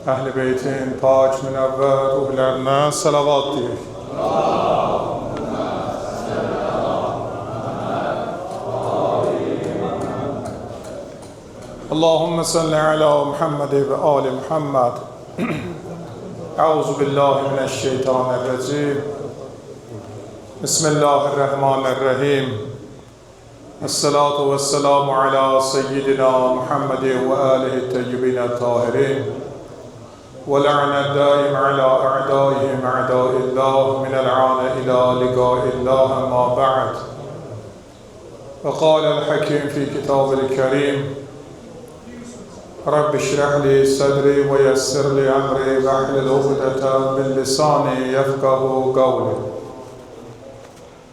Əhl-i Beytin pak, münəvvər ruhlərinə salavat deyək. Allahümme salli ala Muhammed ve ali Muhammed. Euzu billahi mineşşeytanirracim. Bismillahirrahmanirrahim. Esselatu vesselamu ala seyyidina Muhammed ve alihi teyyibine tahirin. Ve la'net daim ala a'daihim a'daillah minel ane ila liqa'illah amma ba'd. Ve kâlel hakim fi kitabil kerim. رب اشرح لي صدري ويسر لي أمري واحلل عقدة من لساني يفقهوا قولي.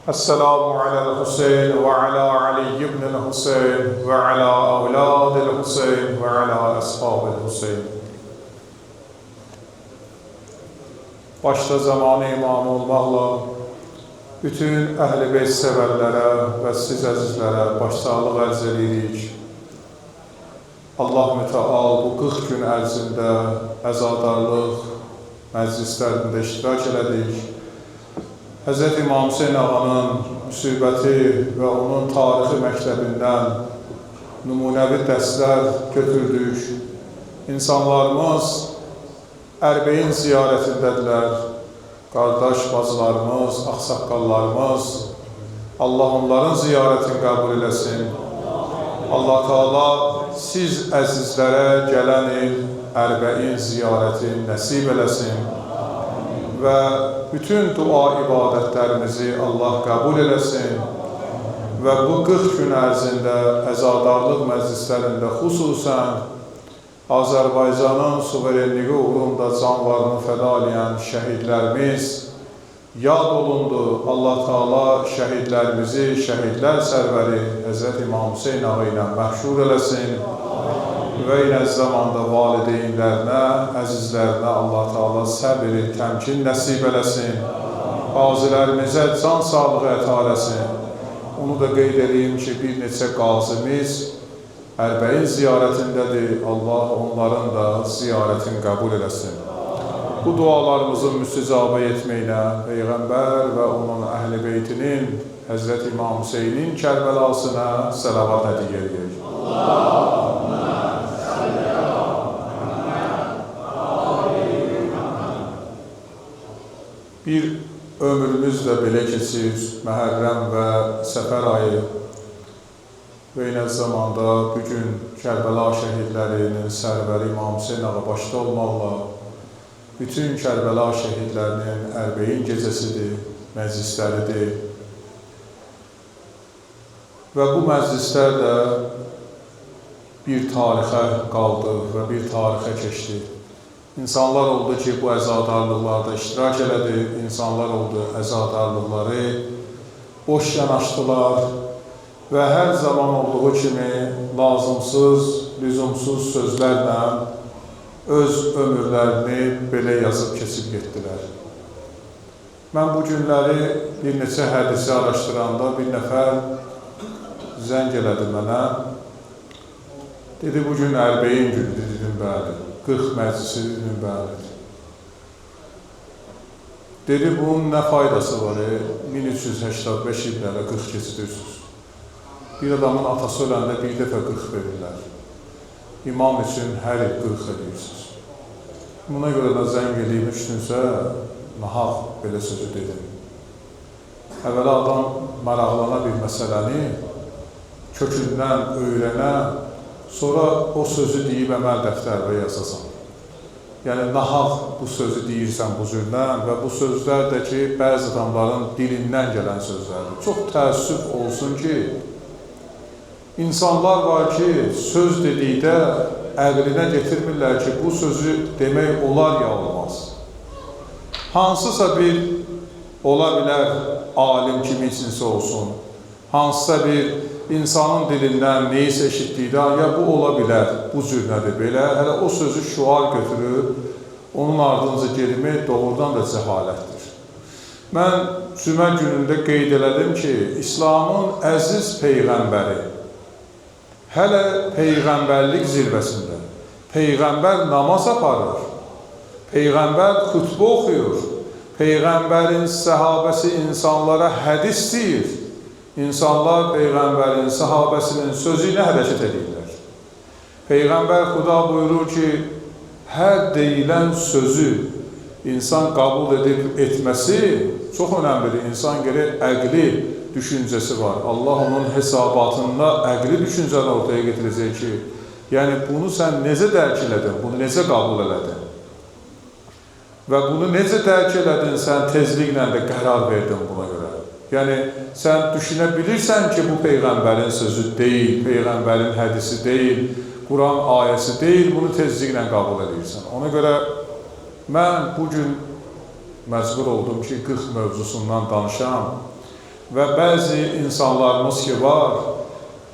السلام على الحسين وعلى علي بن الحسين وعلى أولاد الحسين وعلى أصحاب الحسين. Başta zamanı imam olmaqla bütün Əhl-i Beyt sevərlərə və siz əzizlərə başsağlıq ərz edirik. Allah mütəal bu 40 gün ərzində əzadarlıq məclislərində iştirak elədik. Hz. İmam Hüseyin ağanın müsibəti və onun tarixi məktəbindən nümunəvi dərslər götürdük. İnsanlarımız Ərbəyin ziyarətindədirlər. Qardaş bacılarımız, ağsaqqallarımız, Allah onların ziyarətini qəbul eləsin. Allah Teala siz əzizlərə gələn il Ərbəin ziyarəti nəsib eləsin və bütün dua ibadətlərimizi Allah qəbul eləsin və bu 40 gün ərzində əzadarlıq məclislərində xüsusən Azərbaycanın suverenliyi uğrunda canlarını fəda edən şəhidlərimiz yad olundu. Allah Teala şəhidlərimizi, şəhidlər sərvəri Hz. İmam Hüseyin ağa ilə məhşur eləsin və eyni zamanda valideynlərinə, əzizlərinə Allah Teala səbir, təmkin nəsib eləsin. Qazilərimizə can sağlığı əta eləsin. Onu da qeyd edeyim ki, bir neçə qazimiz Ərbəin ziyarətindədir. Allah onların da ziyarətini qəbul eləsin. Bu dualarımızın müstəcabə etməklə Peyğəmbər və onun Əhl-i Beytinin Hz. İmam Hüseynin Kərbəlasına səlavat hədiyyə edək. Allahümme salli ala Muhammed. Bir ömrümüz də belə keçir, Məhərrəm və Səfər ayı və eyni zamanda bugün Kərbəla şəhidlərinin sərvəri İmam Hüseyin ağa başda olmaqla bütün Kərbəla şəhidlərinin Ərbəin gecəsidir, məclisləridir. Və bu məclislər də bir tarixə qaldı və bir tarixə keçdi. İnsanlar oldu ki, bu əzadarlıqlarda iştirak elədi, insanlar oldu əzadarlıqları boş yanaşdılar və hər zaman olduğu kimi lazımsız, lüzumsuz sözlərlə öz ömürlərini belə yazıb keçib getdilər. Mən bu günləri bir neçə hədisi araşdıranda bir nəfər zəng elədi mənə. Dedi, bugün Ərbəin günüdür, dedim, bəli. 40 məclisi dedim, bəli. Dedi, bunun nə faydası var? 1385 illərə 40 keçidirsiniz. Bir adamın atası öləndə bir dəfə 40 verirlər. İmam üçün hər il 40 edirsiniz. Buna görə də zəng edeyim üçdünsə, nahaq belə sözü dedim. Əvvəla adam maraqlana bir məsələni kökündən öyrənə, sonra o sözü deyib əməl dəftərdə yazasan. Yəni, nahaq bu sözü deyirsən bu cürdən və bu sözlər də ki, bəzi adamların dilindən gələn sözlərdir. Çox təəssüf olsun ki, İnsanlar var ki, söz dedikdə əqlinə getirmirlər ki, bu sözü demək olar ya olmaz. Hansısa bir ola bilər alim kimi içinsə olsun, hansısa bir insanın dilindən neysə eşitdikdə, ya bu ola bilər, bu cürnədir belə, hələ o sözü şuar götürür, onun ardınca gelmək doğrudan da cəhalətdir. Mən cümə günündə qeyd elədim ki, İslamın əziz Peyğəmbəri hələ Peyğəmbərlik zirvəsində. Peyğəmbər namaz aparır. Peyğəmbər xutbə oxuyur. Peyğəmbərin səhabəsi insanlara hədis deyir. İnsanlar Peyğəmbərin səhabəsinin sözü ilə hərəkət edirlər. Peyğəmbər Xuda buyurur ki, hər deyilən sözü insan qəbul edib etməsi çox önəmlidir. İnsan gərək əqli düşüncəsi var. Allah onun hesabatında əqli düşüncəni ortaya getirəcək ki, yəni bunu sən necə dərk elədin, bunu necə qəbul elədin? Və bunu necə dərk elədin, sən tezliklə də qərar verdin buna görə. Yəni, sən düşünə bilirsən ki, bu Peyğəmbərin sözü deyil, Peyğəmbərin hədisi deyil, Quran ayəsi deyil, bunu tezliklə qəbul edirsən. Ona görə mən bugün məcbur oldum ki, 40 mövzusundan danışam və bəzi insanlarımız ki var,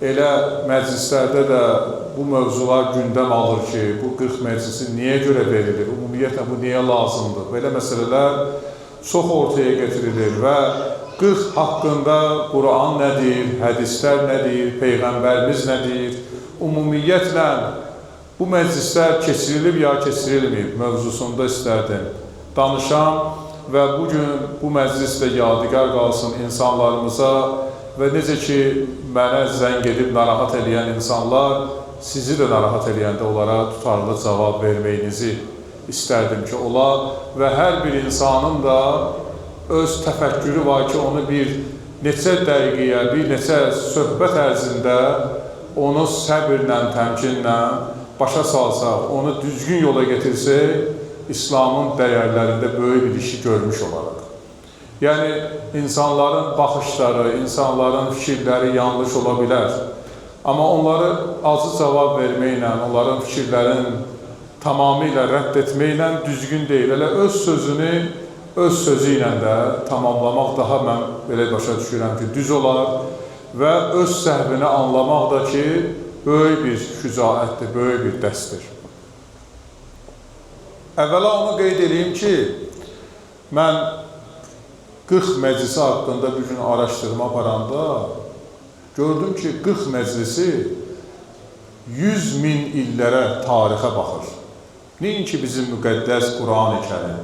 elə məclislərdə də bu mövzular gündəm alır ki, bu 40 məclisi niyə görə verilir, ümumiyyətlə bu niyə lazımdır? Belə məsələlər çox ortaya getirilir və 40 haqqında Quran nə deyir, hədislər nə deyir, Peyğəmbərimiz nə deyir, ümumiyyətlə bu məclislər keçirilib ya keçirilməyib mövzusunda istərdim danışam və bugün bu məclislə yadigar qalsın insanlarımıza və necə ki, mənə zəng edib narahat edən insanlar sizi də narahat edəndə onlara tutarlı cavab verməyinizi istərdim ki, ola və hər bir insanın da öz təfəkkürü var ki, onu bir neçə dəqiqəyə, bir neçə söhbət ərzində onu səbirlə, təmkinlə başa salsaq, onu düzgün yola getirsək, İslamın dəyərlərində böyük bir işi görmüş olaraq. Yəni, insanların baxışları, insanların fikirləri yanlış ola bilər. Amma onları acı cavab verməklə, onların fikirlərin tamamilə rədd etməklə düzgün deyil. Elə öz sözünü öz sözü ilə də tamamlamaq daha mən belə başa düşürəm ki, düz olar və öz səhvini anlamaq da ki, böyük bir şücaətdir, böyük bir dəstdir. Əvvəla onu qeyd edeyim ki, mən 40 məclisi haqqında bir gün araşdırma aparanda gördüm ki, 40 məclisi 100 min illərə tarixə baxır. Nəinki bizim müqəddəs Quran-ı Kərim.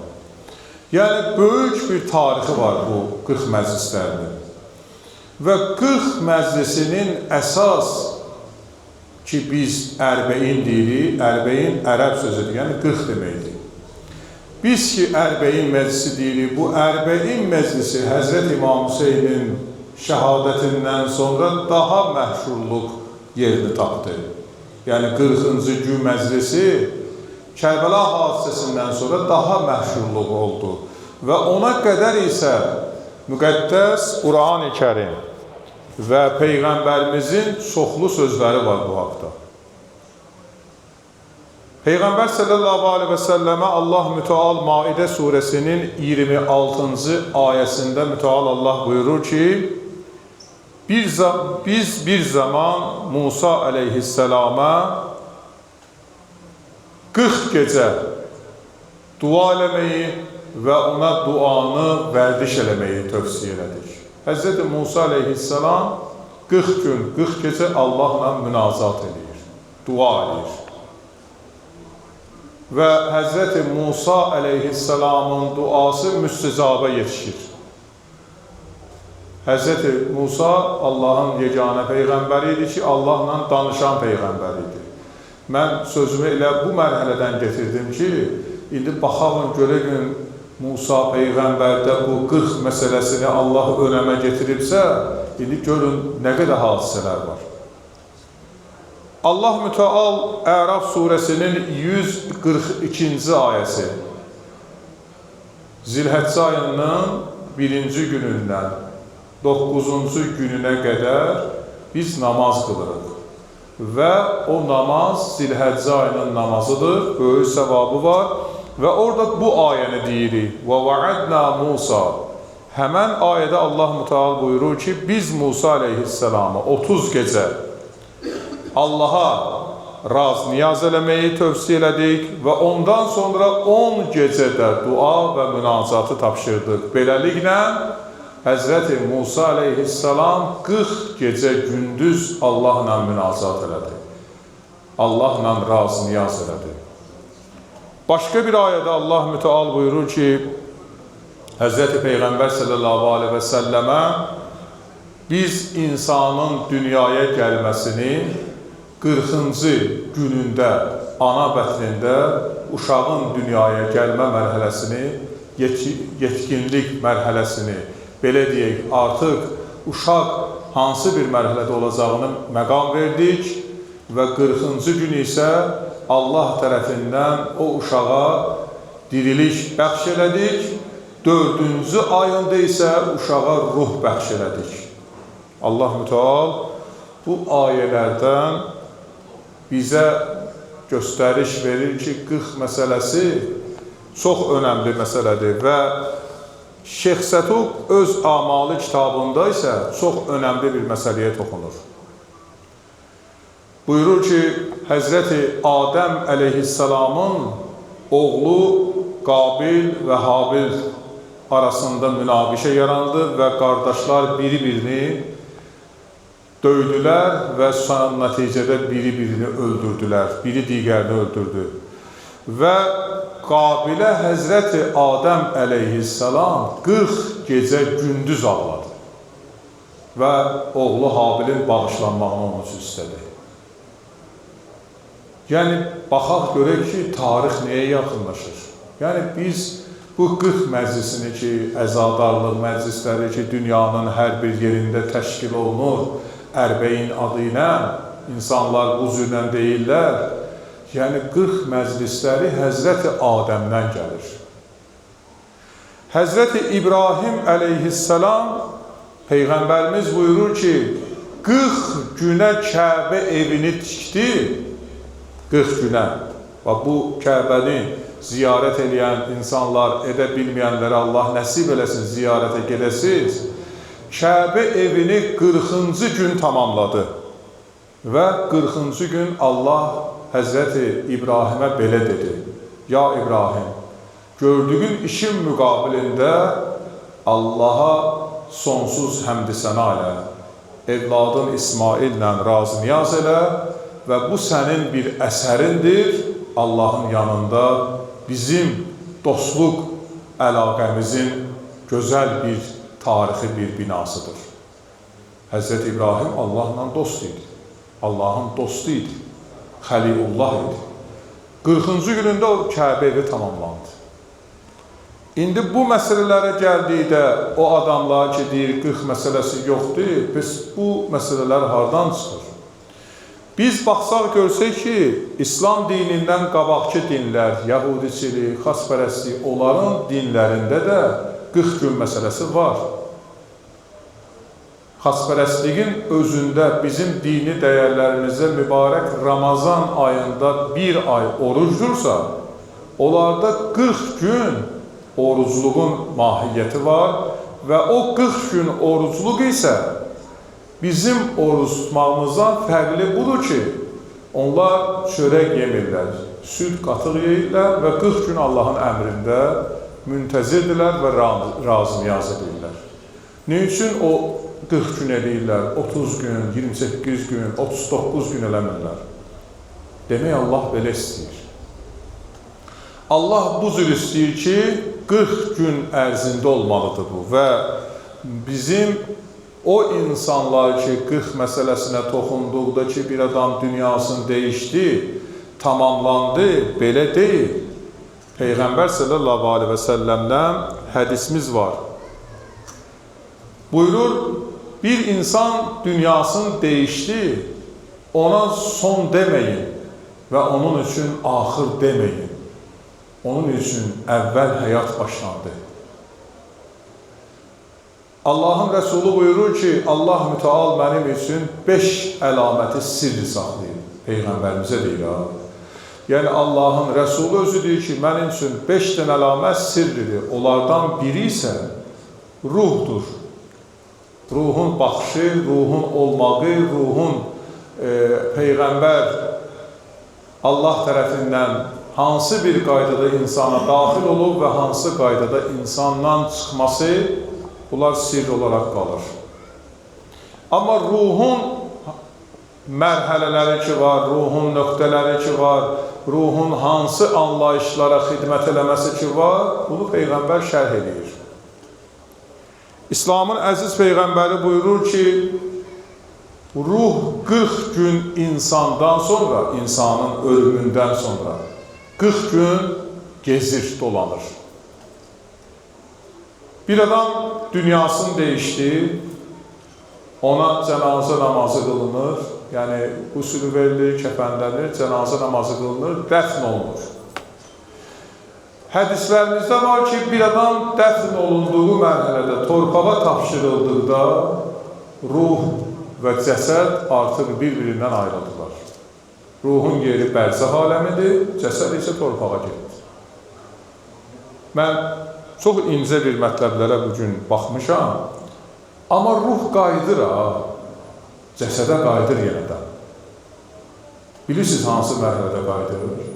Yəni, böyük bir tarixi var bu 40 məclislərinin. Və 40 məclisinin əsas ki, biz ərbəin deyirik, ərbəin ərəb sözüdür, yəni 40 deməkdir. Biz ki, ərbəin məclisi deyirik, bu ərbəin məclisi Həzrət İmam Hüseynin şəhadətindən sonra daha məşhurluq yerini tapdı. Yəni, 40-cı gün məclisi Kərbəla hadisəsindən sonra daha məşhurluq oldu. Və ona qədər isə müqəddəs Quran-ı Kərim və Peyğəmbərimizin çoxlu sözləri var bu haqda. Peyğəmbər sallallahu aleyhi və səlləmə Allah mütəal Maidə surəsinin 26-cı ayəsində mütəal Allah buyurur ki, biz bir zaman Musa əleyhisselama 40 gecə dua eləməyi və ona duanı vərdiş eləməyi tövsiyə elədik. Həzrəti Musa əleyhisselam 40 gün, 40 gecə Allahla münazat edir, dua edir. Və Həzrəti Musa əleyhisselamın duası müstəcaba yetişir. Həzrəti Musa Allahın yeganə peyğəmbəri idi ki, Allahla danışan peyğəmbər idi. Mən sözümü elə bu mərhələdən getirdim ki, indi baxalım görək Musa peyğəmbərdə bu 40 məsələsini Allah önəmə getiribsə, indi görün nə qədər hadisələr var. Allah mütəal Əraf surəsinin 142-ci ayəsi Zilhəccə ayının 1-ci günündən 9-cu gününə qədər biz namaz qılırıq. Və o namaz Zilhəccə ayının namazıdır, böyük səvabı var. Və orada bu ayəni deyirik. Və va'adna Musa. Həmən ayədə Allah mütəal buyurur ki, biz Musa əleyhisselama 30 gecə Allaha raz niyaz eləməyi tövsiyə elədik və ondan sonra 10 gecədə dua və münacatı tapşırdıq. Beləliklə, Həzrəti Musa əleyhisselam 40 gecə gündüz Allahla münacat elədi. Allahla raz niyaz elədi. Başqa bir ayədə Allah Müteal buyurur ki, Həzrəti Peyğəmbər sallallahu aleyhi və səlləmə biz insanın dünyaya gəlməsini 40-cı günündə, ana bətnində uşağın dünyaya gəlmə mərhələsini, yetkinlik mərhələsini, belə deyək, artıq uşaq hansı bir mərhələdə olacağını məqam verdik və 40-cı gün isə Allah tərəfindən o uşağa diriliş bəxş elədik, 4-cü ayında isə uşağa ruh bəxş elədik. Allah Müteal bu ayələrdən bizə göstəriş verir ki, 40 məsələsi çox önəmli məsələdir və Şeyx Sətuq öz Amalı kitabında isə çox önəmli bir məsələyə toxunur. Buyurur ki, Həzrəti Adəm əleyhissalamın oğlu Qabil və Habil arasında münaqişə yarandı və qardaşlar biri-birini döydülər və son nəticədə biri-birini öldürdülər, biri digərini öldürdü. Və Qabilə Həzrəti Adəm əleyhissalam 40 gecə gündüz ağladı və oğlu Habilin bağışlanmağını onun üçün istədi. Yəni, baxaq görək ki, tarix nəyə yaxınlaşır? Yəni, biz bu 40 məclisini ki, əzadarlıq məclisləri ki, dünyanın hər bir yerində təşkil olunur, Ərbəyin adı ilə, insanlar bu cürlə deyirlər, yəni 40 məclisləri Həzrəti Adəmdən gəlir. Həzrəti İbrahim əleyhissalam, Peyğəmbərimiz buyurur ki, 40 günə Kəbə evini tikdi, 40 günə. Və bu Kəbəni ziyarət edən insanlar, edə bilməyənlərə Allah nəsib eləsin, ziyarətə gedəsiniz. Kəbə evini 40-cı gün tamamladı. Və 40-cı gün Allah Həzrəti İbrahimə belə dedi. Ya İbrahim, gördüyün işin müqabilində Allaha sonsuz həmd-i səna elə, evladın İsmaillə razı niyaz elə və bu sənin bir əsərindir, Allahın yanında bizim dostluq əlaqəmizin gözəl bir tarixi bir binasıdır. Həzrəti İbrahim Allahla dost idi, Allahın dostu idi, Xəlilullah idi. 40-cı günündə o Kəbə evi tamamlandı. İndi bu məsələlərə gəldikdə o adamlar ki, deyir, 40 məsələsi yoxdur, biz bu məsələlər hardan çıxır? Biz baxsaq görsək ki, İslam dinindən qabaqçı dinlər, Yahudiçilik, xaspərəstlik, onların dinlərində də 40 gün məsələsi var. Xaspərəstliyin özündə bizim dini dəyərlərimizə mübarək Ramazan ayında bir ay orucdursa, onlarda 40 gün orucluğun mahiyyəti var və o 40 gün orucluq isə bizim oruç tutmağımızdan fərqli budur ki, onlar çörək yemirlər, süd qatıq yeyirlər və 40 gün Allahın əmrində müntəzirdirlər və razı niyaz edirlər. Ne üçün o 40 gün edirlər, 30 gün, 28 gün, 39 gün eləmirlər? Demək, Allah belə istəyir. Allah bu cür istəyir ki, 40 gün ərzində olmalıdır bu və bizim o insanlar ki, 40 məsələsinə toxunduqda ki, bir adam dünyasını dəyişdi, tamamlandı, belə deyil. Peyğəmbər sallallahu aleyhi və səlləmdən hədisimiz var. Buyurur, bir insan dünyasını dəyişdi, ona son deməyin və onun üçün axır deməyin. Onun üçün əvvəl həyat başlandı. Allahın Rəsulü buyurur ki, Allah müteal mənim üçün 5 əlaməti sirri saxlayır. Peyğəmbərimizə deyir. Yəni, Allahın Rəsulü özü deyir ki, mənim üçün 5 dənə əlamət sirridir. Onlardan biri isə ruhdur. Ruhun baxışı, ruhun olmağı, ruhun Peyğəmbər Allah tərəfindən hansı bir qaydada insana daxil olub və hansı qaydada insandan çıxması, bunlar sirr olaraq qalır. Amma ruhun mərhələləri ki var, ruhun nöqtələri ki var, ruhun hansı anlayışlara xidmət eləməsi ki var, bunu Peyğəmbər şərh edir. İslamın əziz Peyğəmbəri buyurur ki, ruh 40 gün insandan sonra, insanın ölümündən sonra 40 gün gezir, dolanır. Bir adam dünyasını dəyişdi, ona cənazə namazı qılınır, yəni usulü verilir, kəfənlənir, cənazə namazı qılınır, dəfn olunur. Hədislərimizdə var ki, bir adam dəfn olunduğu mərhələdə torpağa tapşırıldıqda ruh və cəsəd artıq bir-birindən ayrıldılar. Ruhun yeri bərzəx aləmidir, cəsəd isə torpağa gedir. Mən çox incə bir mətləblərə bugün baxmışam, amma ruh qayıdır, cəsədə qayıdır yenədən. Bilirsiniz hansı mərhələdə qayıdır?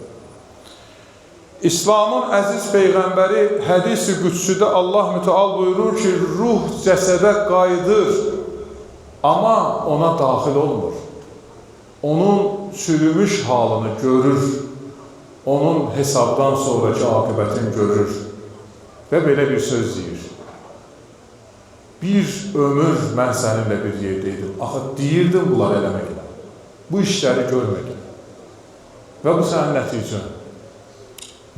İslamın əziz Peyğəmbəri hədis-i qüdsüdə Allah mütəal buyurur ki, ruh cəsədə qayıdır, amma ona daxil olmur. Onun çürümüş halını görür, onun hesabdan sonraki aqibətini görür və belə bir söz deyir. Bir ömür mən səninlə bir yerdəydim. Axı, deyirdim bunlar eləməklə. Bu işləri görmədim. Və bu sənin nəticən.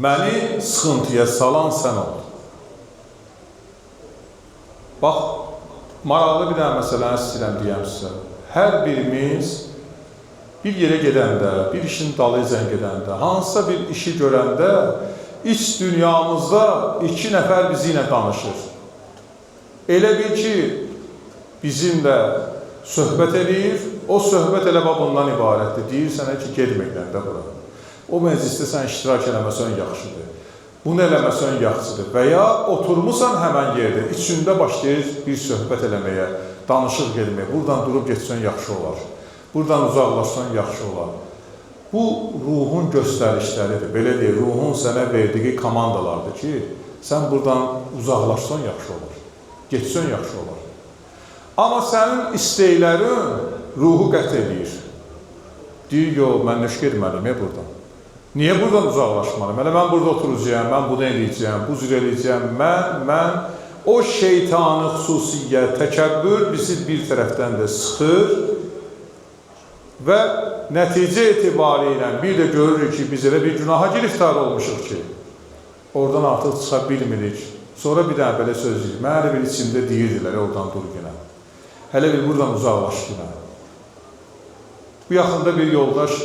Məni sıxıntıya salan sən ol. Bax, maraqlı bir dənə məsələni istəyirəm deyəm sizə. Hər birimiz bir yerə gedəndə, bir işin dalıcan gedəndə, hansısa bir işi görəndə, iç dünyamızda 2 nəfər bizi ilə danışır. Elə bil ki, bizimlə söhbət eləyir, o söhbət elə bundan ibarətdir. Deyir sənə ki, gedməkdən də bura. O məclisdə sən iştirak eləməsən yaxşıdır. Bunu eləməsən yaxşıdır. Və ya oturmusan həmən yerdə, içində başlayır bir söhbət eləməyə, danışıq gelməyə. Buradan durub geçsən yaxşı olar. Buradan uzaqlaşsan yaxşı olar. Bu, ruhun göstərişləridir. Belə deyil, ruhun sənə verdiyi komandalardır ki, sən buradan uzaqlaşsan yaxşı olur. Geçsən yaxşı olar. Amma sənin istəklərin ruhu qət edir. Deyir, yox, mən nöş gedməliyim buradan. Niyə buradan uzaqlaşmalıyım? Hələ mən burada oturacağım, mən bunu eləyəcəyim, bu cür eləyəcəyim. Mən o şeytanı xüsusiyyət, təkəbbür bizi bir tərəfdən də sıxır və nəticə etibarilə bir də görürük ki, biz elə bir günaha giriftar olmuşuq ki, oradan artıq çıxa bilmirik. Sonra bir dənə belə söz deyir. Mən hələ bir içimdə deyirdilər, oradan dur yenə. Hələ bir buradan uzaqlaş yenə. Bu yaxında bir yoldaş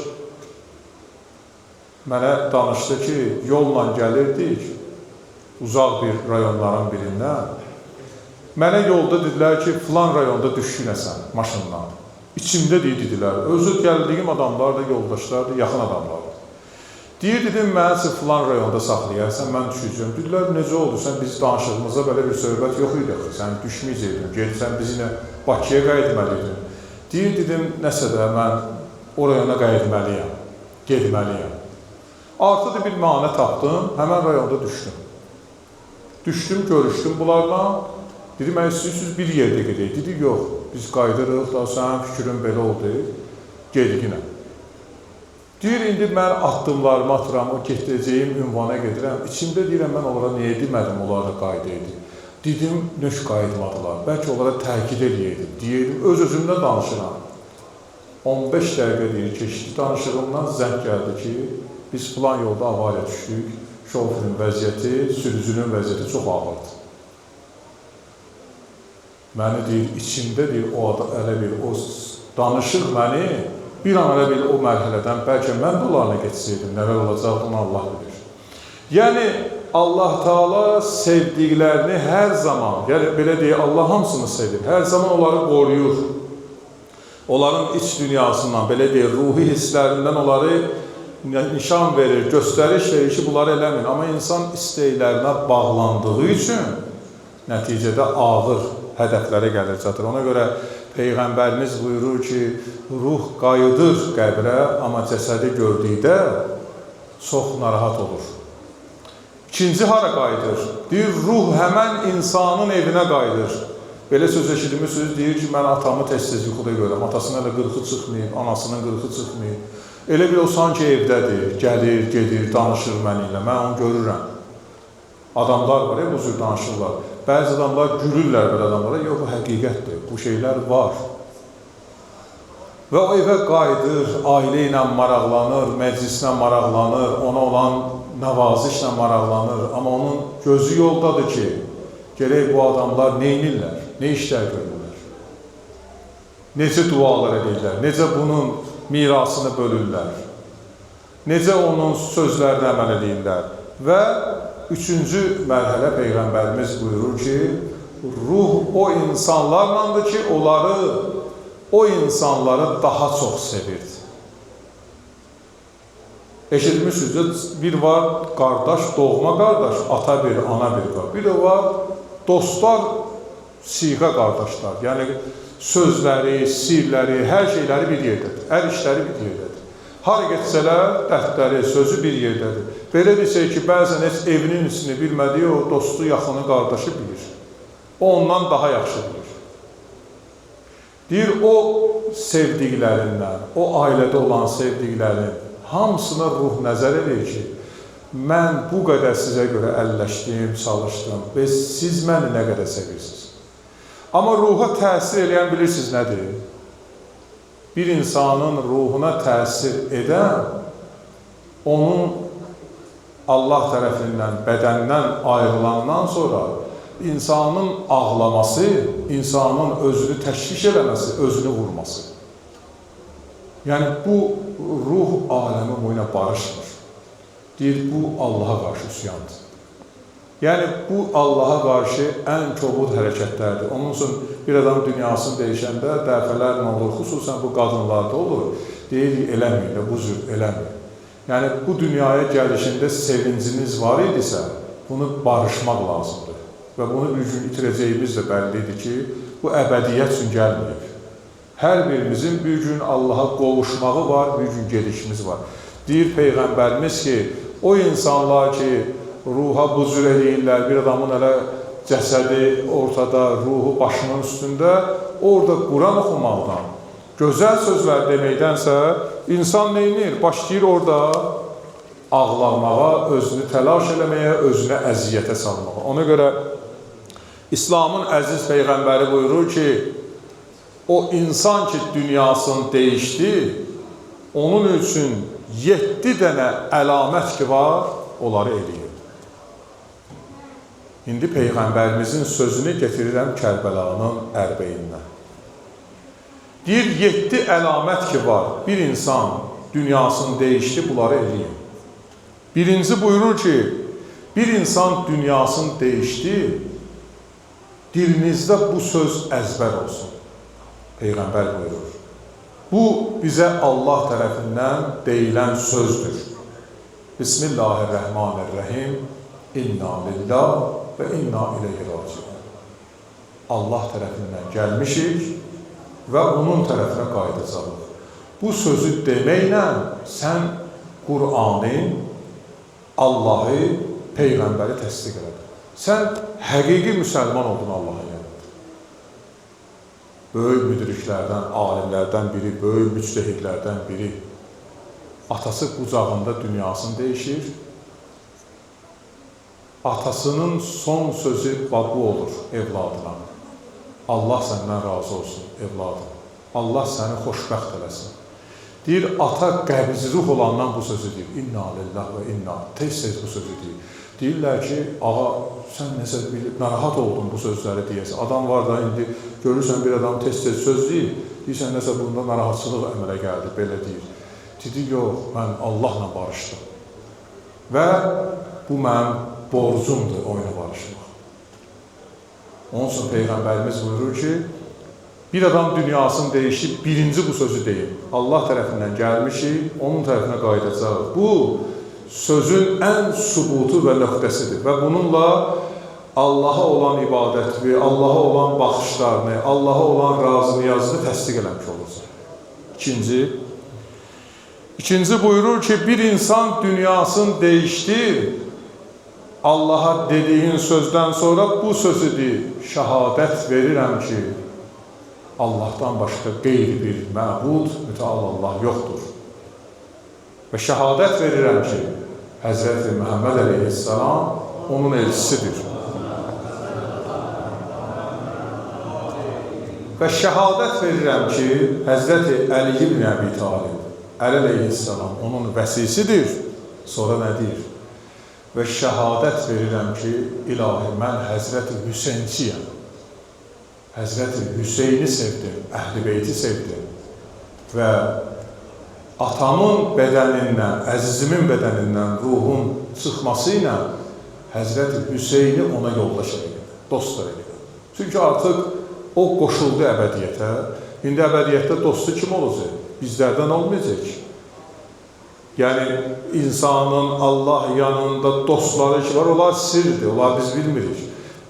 mənə danışdı ki, yolla gəlirdik, uzaq bir rayonların birindən. Mənə yolda dedilər ki, filan rayonda düşkünəsən maşından. İçimdə dedilər. Özü gəldiyim adamlar da, yoldaşlar da, yaxın adamlar da. Deyir, dedim, mən siz filan rayonda saxlayarsan, mən düşəcəm. Dedilər, necə oldu? Sən biz danışığımızda belə bir söhbət yox idi. Sən düşməyəcəkdin, gelsən bizinlə Bakıya qayıtməliydin. Deyir, dedim, nəsə də mən o rayona qayıtməliyəm, gedməliyəm. Artıq bir mənə tapdım, həmən rayonda düşdüm. Düşdüm, görüşdüm bunlarla. Dedim, mən istəyirsiniz bir yerdə gedək. Dedi, yox, biz qaydırıq, da sənin fikrin belə oldu, gedginə. Deyir, indi mən addımlarımı atıram, o getirəcəyim ünvana gedirəm. İçimdə deyirəm, mən onlara niyə demədim, onlar da qayda idi. Dedim, nöş qayıtmadılar, bəlkə onlara təkid eləyəydim. Deyirdim, öz-özümdən danışıram. 15 dəqiqə deyir, keçdi danışığımdan zəng gəldi ki, biz filan yolda avariya düşdük, şoferin vəziyyəti, sürücünün vəziyyəti çox ağırdır. Məni deyir, içimdə deyir, o elə bir, o danışıq məni, bir an elə bir o mərhələdən bəlkə mən də onlarla geçsəydim, nələr olacaqdı, Allah bilir. Yəni, Allah Teala sevdiklərini hər zaman, yəni belə deyək, Allah hamısını sevir, hər zaman onları qoruyur. Onların iç dünyasından, belə deyək, ruhi hisslərindən onları nişan verir, göstəriş verir ki, bunları eləmin. Amma insan istəklərinə bağlandığı üçün nəticədə ağır hədəflərə gəlir çatır. Ona görə Peyğəmbərimiz buyurur ki, ruh qayıdır qəbrə, amma cəsədi gördükdə çox narahat olur. İkinci hara qayıdır? Deyir, ruh həmən insanın evinə qayıdır. Belə söz eşitmişsiniz, deyir ki, mən atamı tez-tez yuxuda görürəm. Atasının hələ qırxı çıxmayıb, anasının qırxı çıxmayıb. Elə bil o sanki evdədir, gəlir, gedir, danışır mənimlə, mən onu görürəm. Adamlar var, bu cür danışırlar. Bəzi adamlar gülürlər belə adamlara, yox, bu həqiqətdir, bu şeylər var. Və o evə qayıdır, ailə ilə maraqlanır, məclislə maraqlanır, ona olan nəvazişlə maraqlanır. Amma onun gözü yoldadır ki, gerək bu adamlar neynirlər, nə işlər görürlər, necə dualar edirlər, necə bunun mirasını bölürlər, necə onun sözlərinə əməl edirlər. Və üçüncü mərhələ Peyğəmbərimiz buyurur ki, ruh o insanlarlandır ki, o insanları daha çox sevirdi. Eşitmişsiniz, bir var qardaş, doğma qardaş, ata bir, ana bir var. Bir de var dostlar, siğə qardaşlar. Yəni sözləri, sirləri, hər şeyləri bir yerdədir. Hər işləri bir yerdədir. Har getsələr, dərdləri, sözü bir yerdədir. Belə desək ki, bəzən heç evinin içini bilmədiyi o dostu, yaxını, qardaşı bilir. O ondan daha yaxşı bilir. Deyir, o sevdiklərindən, o ailədə olan sevdiklərin hamısına ruh nəzər edir ki, mən bu qədər sizə görə əlləşdim, çalışdım və siz məni nə qədər sevirsiniz. Amma ruha təsir edən bilirsiniz nədir? Bir insanın ruhuna təsir edən, onun Allah tərəfindən, bədəndən ayrılandan sonra insanın ağlaması, insanın özünü təşviş eləməsi, özünü vurması. Yəni, bu ruh aləmi boyuna barışmır. Deyir, bu Allaha qarşı üsyandır. Yəni, bu Allaha qarşı ən kobud hərəkətlərdir. Onun üçün bir adam dünyasını dəyişəndə dəfələrlə olur, xüsusən bu qadınlarda olur. Deyir, eləmir, bu cür eləmir. Yəni, bu dünyaya gəlişində sevinciniz var idisə, bunu barışmaq lazımdır. Və bunu bir gün itirəcəyimiz də bəllidir ki, bu əbədiyyət üçün gəlməyib. Hər birimizin bir gün Allaha qovuşmağı var, bir gün gedişimiz var. Deyir Peyğəmbərimiz ki, o insanlar ki, ruha bu cür eləyirlər, bir adamın elə cəsədi ortada, ruhu başının üstündə, orada Quran oxumaqdan, gözəl sözlər deməkdənsə, insan neynir? Başlayır orada ağlamağa, özünü təlaş eləməyə, özünə əziyyətə salmağa. Ona görə İslamın əziz Peyğəmbəri buyurur ki, o insan ki, dünyasını dəyişdi, onun üçün 7 dənə əlamət ki var, onları eləyir. İndi Peyğəmbərimizin sözünü getirirəm Kərbəlanın ərbeyindən. Deyir, 7 əlamət ki var, bir insan dünyasını dəyişdi, bunları eləyir. Birinci buyurur ki, bir insan dünyasını dəyişdi, dilinizdə bu söz əzbər olsun. Peyğəmbər buyurur. Bu, bizə Allah tərəfindən deyilən sözdür. Bismillahirrahmanirrahim. İnna lillah və inna ileyhi raciun. Allah tərəfindən gəlmişik və onun tərəfinə qayıdacağıq. Bu sözü deməklə sən Qur'anı, Allahı, Peyğəmbəri təsdiq elədin. Sən həqiqi müsəlman oldun Allah'a yanında. Böyük müdriklərdən, alimlərdən biri, böyük müctehidlərdən biri atası qucağında dünyasını dəyişir. Atasının son sözü bu olur evladına. Allah səndən razı olsun evladım. Allah səni xoşbəxt eləsin. Deyir, ata qəbz ruh olandan bu sözü deyir. İnna lillah və inna. Tez-tez bu sözü deyir. Deyirlər ki, ağa, sən nəsə narahat oldun bu sözləri deyəsən. Adam var da, indi görürsən bir adam tez-tez söz deyir, deyirsən nəsə bunda narahatçılıq əmələ gəldi, belə deyir. Dedi, yox, mən Allahla barışdım. Və bu mənim borcumdur oyuna barışmaq. Onun üçün Peyğəmbərimiz buyurur ki, bir adam dünyasını dəyişib, birinci bu sözü deyir. Allah tərəfindən gəlmişik, onun tərəfinə qayıdacaq. Bu, sözün ən sübutu və nöqtəsidir və bununla Allaha olan ibadətini, Allaha olan baxışlarını, Allaha olan razı-niyazını təsdiq eləmiş olursun. İkinci buyurur ki, bir insan dünyasını dəyişdir, Allaha dediyin sözdən sonra bu sözü deyir, şəhadət verirəm ki, Allahdan başqa qeyri bir məbud, mütəal Allah yoxdur. və şəhadət verirəm ki, Həzrəti Məhəmməd əleyhissalam onun elçisidir. Və şəhadət verirəm ki, Həzrəti Əli ibn Əbi Talib, Əli əleyhissalam onun vəsisidir. Sonra nə deyir? Və şəhadət verirəm ki, ilahi, mən Həzrəti Hüseynciyəm. Həzrəti Hüseyni sevdim, Əhl-i Beyti sevdim. Və atamın bədənindən, əzizimin bədənindən ruhun çıxması ilə Həzrəti Hüseyni ona yoldaş edir, dost edir. Çünki artıq o qoşuldu əbədiyyətə. İndi əbədiyyətdə dostu kim olacaq? Bizlərdən olmayacaq. Yəni, insanın Allah yanında dostları ki var, onlar sirdir, onlar biz bilmirik.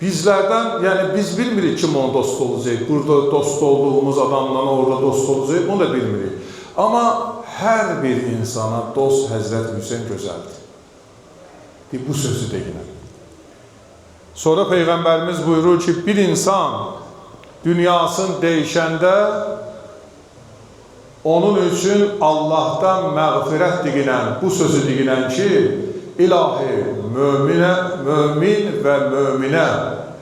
Bizlərdən, yəni biz bilmirik kim onun dostu olacaq. Burada dost olduğumuz adamla orada dost olacaq, onu da bilmirik. Amma hər bir insana dost Həzrət Hüseyin gözəldir. Bu sözü deyiləm. Sonra Peyğəmbərimiz buyurur ki, bir insan dünyasını dəyişəndə onun üçün Allahdan məğfirət digilən, bu sözü digilən ki, ilahi, mömin və möminə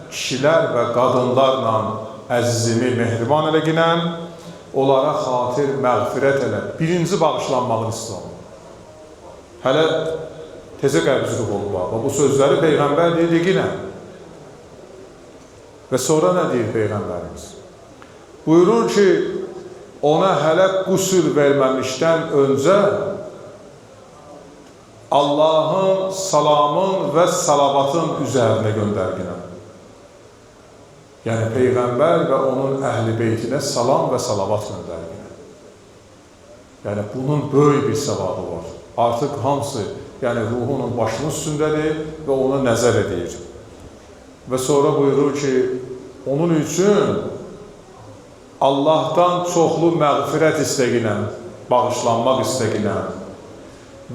kişilər və qadınlarla əzizimi mehriban elə ginən, onlara xatir məğfirət elə. Birinci bağışlanmağın İslamı. Hələ tezə qəbzlıq olub. Bu sözləri Peyğəmbər deyir, digilən. Və sonra nə deyir Peyğəmbərimiz? Buyurur ki, ona hələ qüsül verməmişdən öncə Allahın, salamın və salavatın üzərinə göndərginəm. Yəni, Peyğəmbər və onun əhl-i beytinə salam və salavat göndərginəm. Yəni, bunun böyük bir səvabı var. Artıq hamısı, yəni ruhunun başının üstündədir və ona nəzər edir. Və sonra buyurur ki, onun üçün Allahdan çoxlu məğfirət istəginəm, bağışlanmaq istəginəm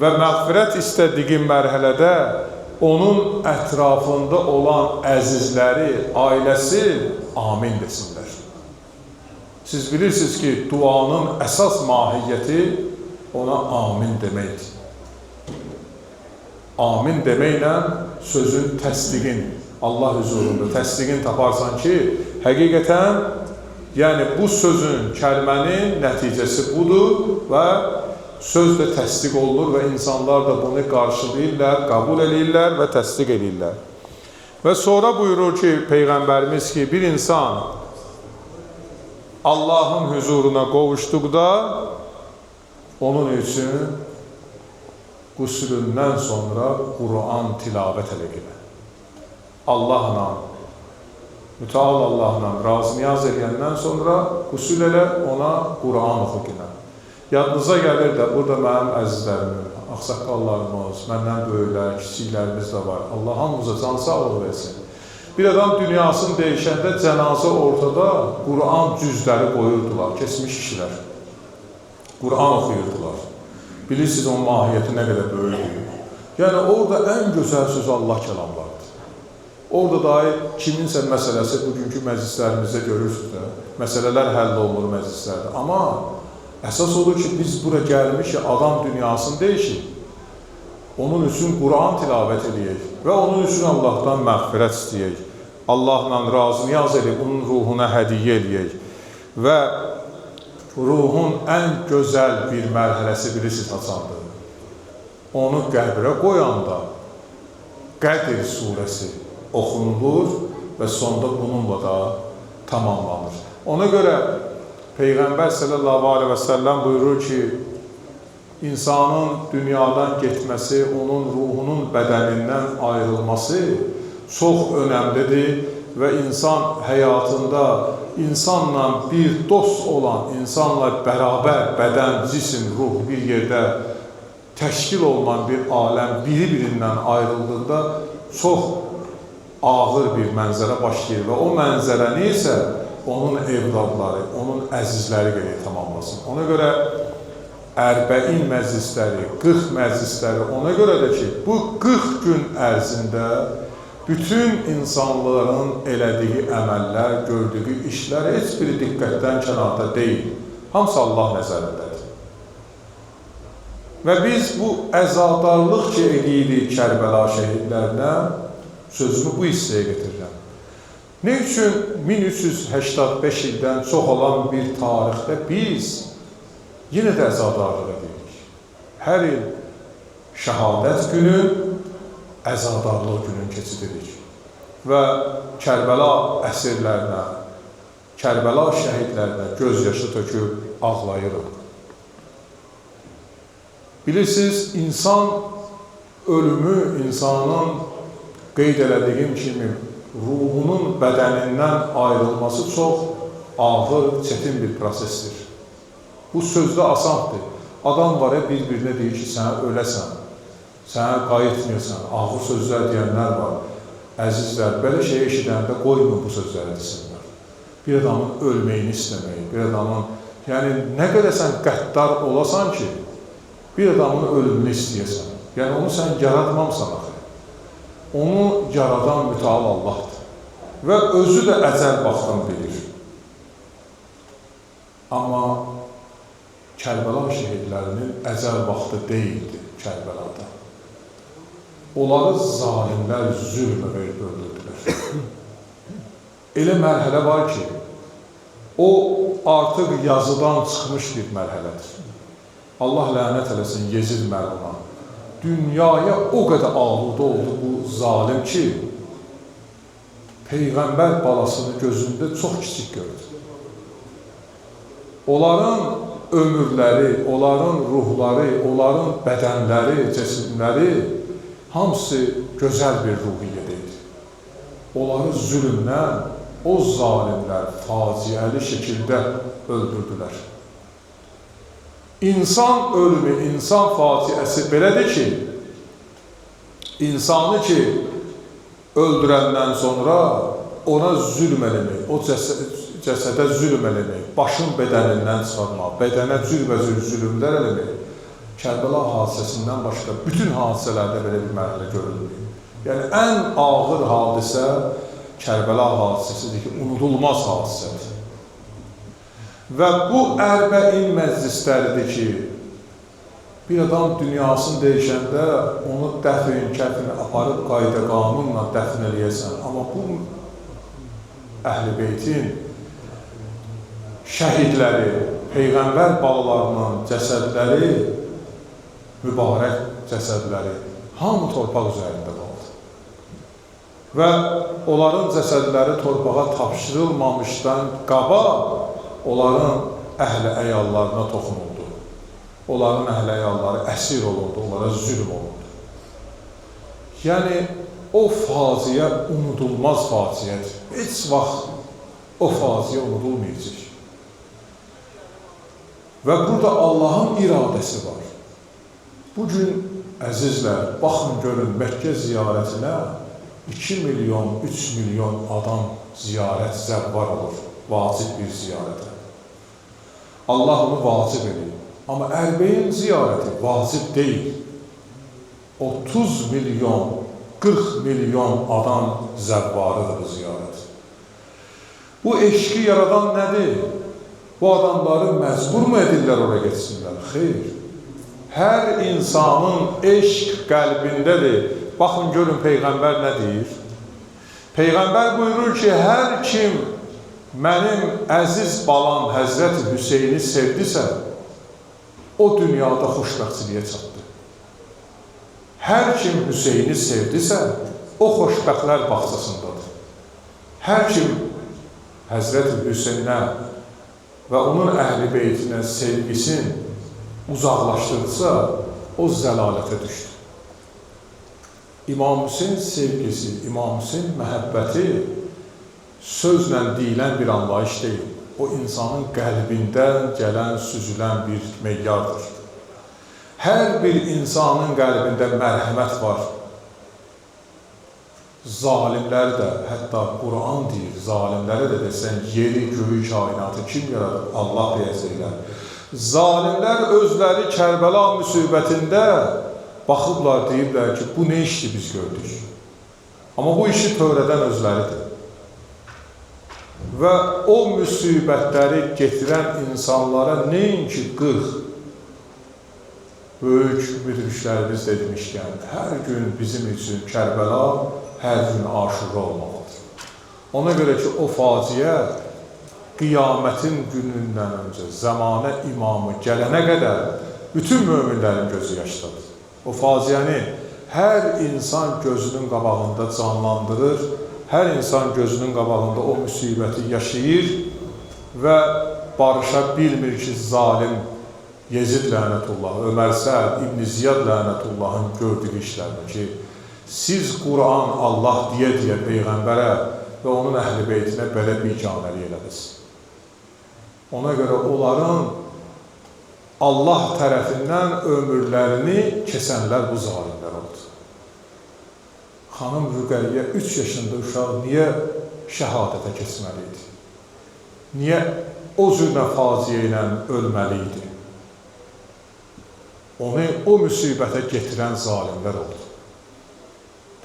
və məğfirət istədiyin mərhələdə onun ətrafında olan əzizləri, ailəsi amin desinlər. Siz bilirsiniz ki, duanın əsas mahiyyəti ona amin deməkdir. Amin deməklə sözün təsdiqin, Allah huzurunda təsdiqin taparsan ki, həqiqətən, yəni bu sözün, kəlmənin nəticəsi budur və söz də təsdiq olunur və insanlar da bunu qarşılayırlar, qəbul edirlər və təsdiq edirlər. Və sonra buyurur ki, Peyğəmbərimiz ki, bir insan Allahın huzuruna qovuşduqda onun üçün qüslündən sonra Quran tilavət eləginə. Allahla, mütəal Allahla razı niyaz edəndən sonra qüsül elə ona Quran oxuginə. Yadınıza gəlir də, burada mənim əzizlərim, ağsaqqallarımız, məndən böyüklər, kiçiklərimiz də var. Allah hamımıza can sağlıq versin. Bir adam dünyasını dəyişəndə cənazə ortada Quran cüzləri qoyurdular, keçmiş kişilər. Quran oxuyurdular. Bilirsiniz, onun mahiyyəti nə qədər böyükdür. Yəni, orada ən gözəl söz Allah kəlamlardır. Orada dair kiminsə məsələsi bugünkü məclislərimizdə görürsünüz də, məsələlər həll olunur məclislərdə. Amma əsas olur ki, biz bura gəlmişik, adam dünyasını dəyişik. Onun üçün Quran tilavət edək və onun üçün Allahdan məğfirət istəyək. Allahla razı niyaz edək, onun ruhuna hədiyyə edək. Və ruhun ən gözəl bir mərhələsi bilirsiniz haçandır. Onu qəbrə qoyanda Qədr surəsi oxunulur və sonda bununla da tamamlanır. Ona görə Peyğəmbər sallallahu aleyhi və səlləm buyurur ki, insanın dünyadan getməsi, onun ruhunun bədənindən ayrılması çox önəmlidir və insan həyatında insanla bir dost olan, insanla bərabər bədən, cisim, ruh bir yerdə təşkil olunan bir aləm biri-birindən ayrıldığında çox ağır bir mənzərə başlayır və o mənzərəni isə onun evladları, onun əzizləri gələk tamamlasın. Ona görə 40 məclisləri, 40 məclisləri, ona görə də ki, bu 40 gün ərzində bütün insanların elədiyi əməllər, gördüyü işlər heç biri diqqətdən kənarda deyil. Hamısı Allah nəzərindədir. Və biz bu əzadarlıq ki edirik Kərbəla şəhidlərinə, sözümü bu hissəyə getirirəm. Ne üçün 1385 ildən çox olan bir tarixdə biz yenə də əzadarlıq edirik? Hər il şəhadət günü, əzadarlıq gününü keçiririk və Kərbəla əsirlərinə, Kərbəla şəhidlərinə göz yaşı töküb ağlayırıq. Bilirsiniz, insan ölümü, insanın qeyd elədiyim kimi ruhunun bədənindən ayrılması çox ağır, çətin bir prosesdir. Bu sözdə asandır. Adam var ya, bir-birinə deyir ki, sənə öləsən, sənə qayıtmıyorsan, ağır sözlər deyənlər var. Əzizlər, belə şey eşidəndə qoyma bu sözləri desinlər. Bir adamın ölməyini istəməyi, bir adamın, yəni nə qədər sən qəddar olasan ki, bir adamın ölümünü istəyəsən. Yəni onu sən yaratmamsan axı. Onu yaradan mütəal Allahdır. Və özü də əcəl vaxtını bilir. Amma Kərbəla şəhidlərinin əcəl vaxtı deyildi Kərbəlada. Onları zalimlər zülmə verib öldürdülər. Elə mərhələ var ki, o artıq yazıdan çıxmış bir mərhələdir. Allah lənət eləsin Yezid mərhuma. Dünyaya o qədər aludə oldu bu zalim ki, Peyğəmbər balasını gözündə çox kiçik gördü. Onların ömürləri, onların ruhları, onların bədənləri, cəsimləri hamısı gözəl bir ruhiyyədə idi. Onları zülmdən o zalimlər faciəli şəkildə öldürdülər. İnsan ölümü, insan faciəsi belədir ki, insanı ki, öldürəndən sonra ona zülm eləmək, o cəsədə zülm eləmək, başın bədənindən çıxarmaq, bədənə cürbəcür zülmlər eləmək, Kərbəla hadisəsindən başqa bütün hadisələrdə belə bir mərhələ görülmür. Yəni, ən ağır hadisə Kərbəla hadisəsidir ki, unudulmaz hadisədir. Və bu ərbəin məclisləridir ki, bir adam dünyasını dəyişəndə onu dəfn kəfini aparıb qayda qanunla dəfn eləyəsən. Amma bu Əhl-i Beytin şəhidləri, Peyğəmbər balalarının cəsədləri, mübarək cəsədləri hamı torpaq üzərində qaldı. Və onların cəsədləri torpağa tapşırılmamışdan qabaq onların əhl-i əyallarına toxunuldu. Onların əhl-i əyalları əsir olundu, onlara zülm olundu. Yəni, o faciə unudulmaz faciədir. Heç vaxt o faciə unudulmayacaq. Və burada Allahın iradəsi var. Bugün, əzizlər, baxın görün, Məkkə ziyarətinə 2 milyon, 3 milyon adam ziyarət zəvvar olur, vacib bir ziyarətə. Allah onu vacib edir. Amma Ərbəyin ziyarəti vacib deyil. 30 milyon, 40 milyon adam zəvvarıdır bu ziyarət. Bu eşqi yaradan nədir? Bu adamları məcbur mu edirlər oraya getsinlər? Xeyr. Hər insanın eşq qəlbindədir. Baxın, görün, Peyğəmbər nə deyir? Peyğəmbər buyurur ki, hər kim mənim əziz balam Həzrət Hüseyni sevdisə, o dünyada xoşbəxtçiliyə çatdı. Hər kim Hüseyni sevdisə, o xoşbəxtlər bağçasındadır. Hər kim Həzrət Hüseynə və onun əhl-i beytinə sevgisini uzaqlaşdırsa, o zəlalətə düşdü. İmam Hüseyn sevgisi, İmam Hüseyn məhəbbəti sözlə deyilən bir anlayış deyil. O insanın qəlbindən gələn, süzülən bir meyyardır. Hər bir insanın qəlbində mərhəmət var. Zalimlər də, hətta Quran deyir, zalimlərə də desən, yeri, göyü, kainatı kim yaradır? Allah deyəcəklər. Zalimlər özləri Kərbəla müsibətində baxıblar, deyiblər ki, bu nə işdir biz gördük? Amma bu işi törədən özləridir. Və o müsibətləri getirən insanlara nəinki 40, böyük müdriklərimiz də demişkən, hər gün bizim üçün Kərbəla, hər gün Aşura olmalıdır. Ona görə ki, o faciə qiyamətin günündən öncə, zamanə imamı gələnə qədər bütün möminlərin gözü yaşdadır. O faciəni hər insan gözünün qabağında canlandırır, hər insan gözünün qabağında o müsibəti yaşayır və barışa bilmir ki, zalim Yezid lənətullah, Ömər Səd, İbn Ziyad lənətullahın gördüyü işlərini ki, siz Quran Allah deyə Peyğəmbərə və onun əhl-i beytinə belə biganəlik elədiniz. Ona görə onların Allah tərəfindən ömürlərini keçənlər bu zalimlər oldu. Xanım Rüqəyyə 3 yaşında uşaq niyə şəhadətə keçməli idi? Niyə o cürlə faciə ilə ölməli idi? Onu o müsibətə getirən zalimlər oldu.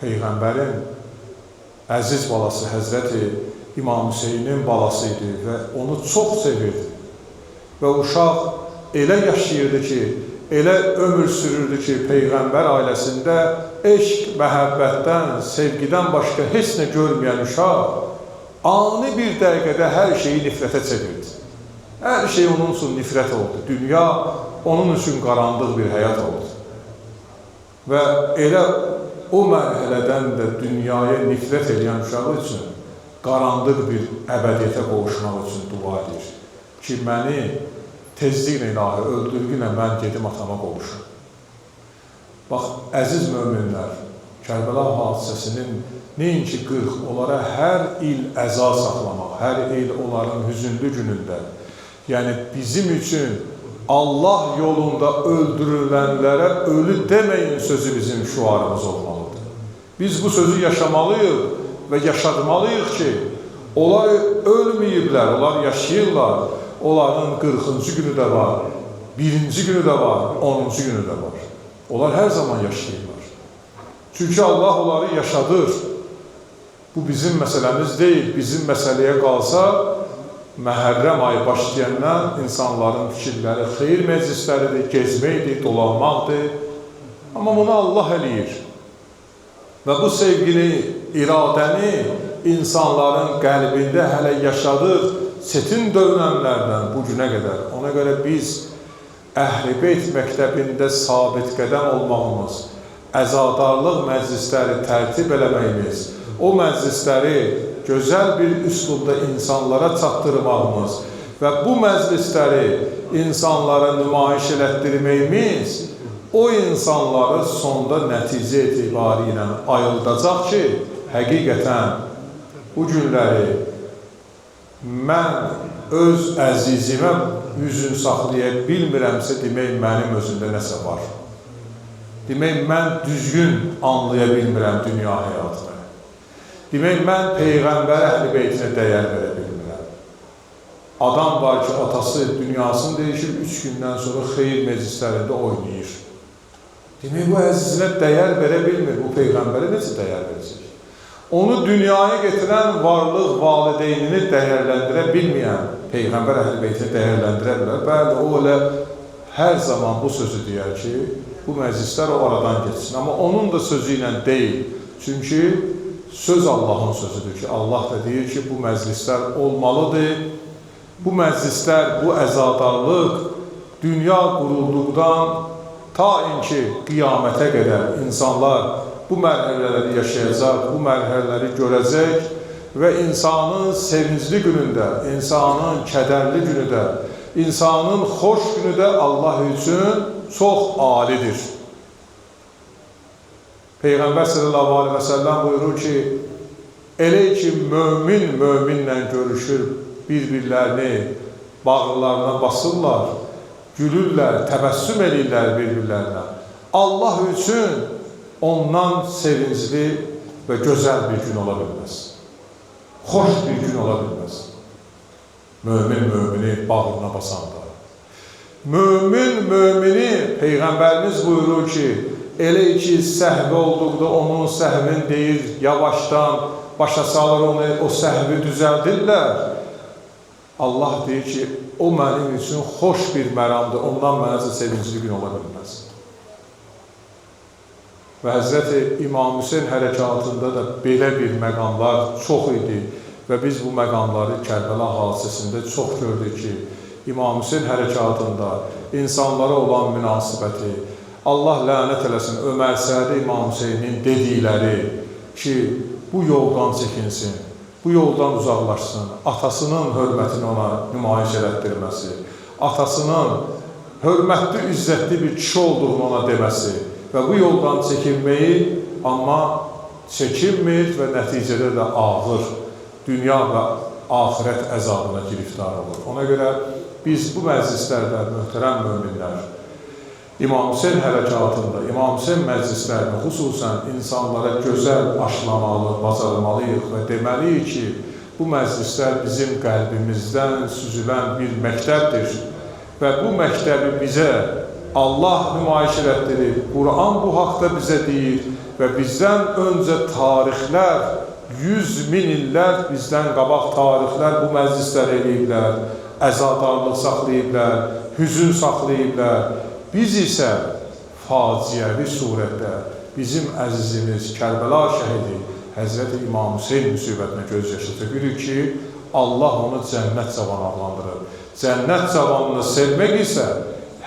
Peyğəmbərin əziz balası Həzrəti İmam Hüseynin balası idi və onu çox sevirdi. Və uşaq elə yaşayırdı ki, elə ömür sürürdü ki, Peyğəmbər ailəsində eşq, məhəbbətdən, sevgidən başqa heç nə görməyən uşaq ani bir dəqiqədə hər şeyi nifrətə çevirdi. Hər şey onun üçün nifrət oldu. Dünya onun üçün qaranlıq bir həyat oldu. Və elə o mərhələdən də dünyaya nifrət edən uşağı üçün qaranlıq bir əbədiyyətə qovuşmaq üçün dua edir ki, məni tezliklə ilahi öldürgünə mən gedim atama qovuşum. Bax, əziz möminlər, Kərbəla hadisəsinin neyinki 40, onlara hər il əza saxlamaq, hər il onların hüzünlü günündə, yəni bizim üçün Allah yolunda öldürülənlərə ölü deməyin sözü bizim şuarımız olmalıdır. Biz bu sözü yaşamalıyıq və yaşatmalıyıq ki, onlar ölməyiblər, onlar yaşayırlar. Onların 40-cı günü də var, 1-ci günü də var, 10-cu günü də var. Onlar hər zaman yaşayırlar. Çünki Allah onları yaşadır. Bu bizim məsələmiz deyil. Bizim məsələyə qalsa, Məhərrəm ayı başlayandan insanların fikirləri xeyir məclisləridir, gezməkdir, dolanmaqdır. Amma bunu Allah eləyir. Və bu sevgini, iradəni insanların qəlbində hələ yaşadır, çetin dönəmlərdən bu günə qədər. Ona görə biz Əhl-i Beyt məktəbində sabit qədəm olmağımız, əzadarlıq məclisləri tərtib eləməyimiz, o məclisləri gözəl bir üslubda insanlara çatdırmağımız və bu məclisləri insanlara nümayiş elətdirməyimiz o insanları sonda nəticə etibari ilə ayıldacaq ki, həqiqətən bu günləri mən öz əzizimə yüzün saxlaya bilmirəmsə, demək mənim özümdə nəsə var. Demək mən düzgün anlaya bilmirəm dünya həyatını. Demək, mən Peyğəmbər Əhl-i Beytinə dəyər verə bilmirəm. Adam var ki, atası dünyasını dəyişir, 3 gündən sonra xeyir meclislərində oynayır. Demək, bu əzizinə dəyər verə bilmir, bu Peyğəmbərə necə dəyər verəcək? Onu dünyaya getirən varlıq valideynini dəyərləndirə bilməyən Peyğəmbər Əhl-i Beytinə dəyərləndirə bilər. Bəli, o elə hər zaman bu sözü deyər ki, bu məclislər o aradan geçsin. Amma onun da sözü ilə deyil. Çünki söz Allahın sözüdür ki, Allah da deyir ki, bu məclislər olmalıdır. Bu məclislər, bu əzadarlıq dünya qurulduqdan ta ki, qiyamətə qədər insanlar bu mərhələləri yaşayacaq, bu mərhələləri görəcək və insanın sevincli günündə, insanın kədərli günüdə, insanın xoş günüdə Allah üçün çox alidir. Peyğəmbər sallallahu aleyhi və səlləm buyurur ki, elə ki, mömin möminlə görüşür, bir-birlərini bağırlarına basırlar, gülürlər, təbəssüm edirlər bir-birlərinə. Allah üçün ondan sevincli və gözəl bir gün ola bilməz. Xoş bir gün ola bilməz. Mömin mümini bağrına basanda. Mömin mümini, Peyğəmbərimiz buyurur ki, elə ki, səhvi olduqda onun səhvini deyir, yavaşdan başa salır onu, o səhvi düzəldirlər. Allah deyir ki, o mənim üçün xoş bir məramdır, ondan mənəcə sevincli gün ola bilməz. və Həzrəti İmam Hüseyn hərəkatında da belə bir məqamlar çox idi və biz bu məqamları Kərbəla hadisəsində çox gördük ki, İmam Hüseyn hərəkatında insanlara olan münasibəti, Allah lənət eləsin, Ömər Sədi İmam Hüseynin dedikləri ki, bu yoldan çəkinsin, bu yoldan uzaqlaşsın, atasının hörmətini ona nümayiş elətdirməsi, atasının hörmətli, izzətli bir kişi olduğunu ona deməsi və bu yoldan çəkinməyi, amma çəkinmir və nəticədə də ağır dünya və axirət əzabına giriftar olur. Ona görə biz bu məclislərdə, möhtərəm möminlər, İmam Hüseyn hərəkatında, İmam Hüseyn məclislərini xüsusən insanlara gözəl aşılamalı, bacarmalıyıq və deməliyik ki, bu məclislər bizim qəlbimizdən süzülən bir məktəbdir və bu məktəbi bizə Allah nümayiş elətdirir, Quran bu haqda bizə deyir və bizdən öncə tarixlər, 100.000 illər bizdən qabaq tarixlər bu məclislər eləyiblər, əzadarlıq saxlayıblar, hüzün saxlayıblar. Biz isə faciəvi surətdə bizim əzizimiz Kərbəla şəhidi Həzrəti İmam Hüseyn müsibətinə göz yaşı tökürük ki, Allah onu cənnət cavanı adlandırır. Cənnət cavanını sevmək isə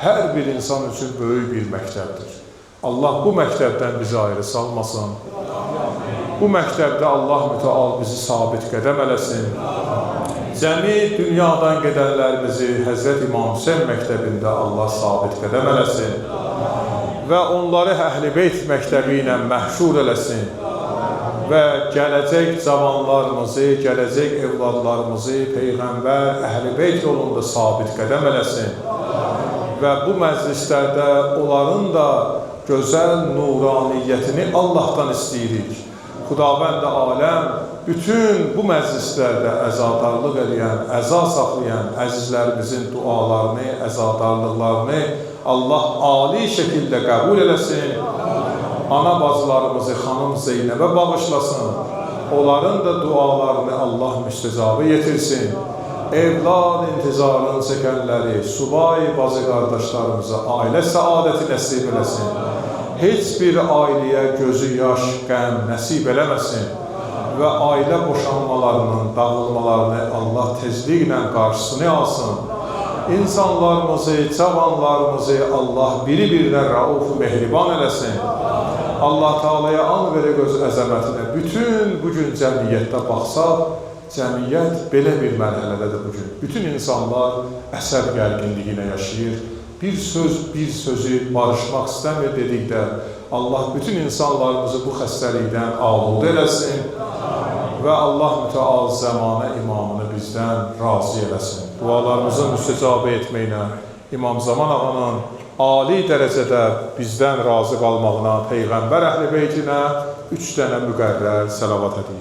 hər bir insan üçün böyük bir məktəbdir. Allah bu məktəbdən bizi ayrı salmasın. Bu məktəbdə Allah mütəal bizi sabit qədəm eləsin. Cəmi dünyadan gedənlərimizi Həzrət İmam Hüseyn məktəbində Allah sabit qədəm eləsin və onları Əhl-i Beyt məktəbi ilə məhşur eləsin və gələcək cavanlarımızı, gələcək evladlarımızı Peyğəmbər Əhl-i Beyt yolunda sabit qədəm eləsin və bu məclislərdə onların da gözəl nuraniyyətini Allahdan istəyirik. Xudavənd aləm bütün bu məclislərdə əzadarlıq edən, əza saxlayan əzizlərimizin dualarını, əzadarlıqlarını Allah ali şəkildə qəbul eləsin. Ana bacılarımızı xanım Zeynəbə bağışlasın. Onların da dualarını Allah müstəcabı yetirsin. Evlad intizarını çəkənləri, subay bacı qardaşlarımıza ailə səadəti nəsib eləsin. Heç bir ailəyə gözü yaş, qəm nəsib eləməsin və ailə boşanmalarının, dağılmalarını Allah tezliklə qarşısını alsın. İnsanlarımızı, cavanlarımızı Allah biri-birinə rauf, mehriban eləsin. Allah Teala'ya an verə göz əzəmətinə bütün bugün cəmiyyətdə baxsaq, cəmiyyət belə bir mərhələdədir bugün. Bütün insanlar əsəb gərginliyinə yaşayır. Bir söz, bir sözü barışmaq istəmir dedikdə, Allah bütün insanlarımızı bu xəstəlikdən ağıldı eləsin və Allah mütəal zəmanə imamını bizdən razı eləsin. Dualarımızı müstəcabə etməyinə, İmam Zaman ağanın ali dərəcədə bizdən razı qalmağına, Peyğəmbər Əhl-i Beytinə 3 dənə müqərrər səlavat edir.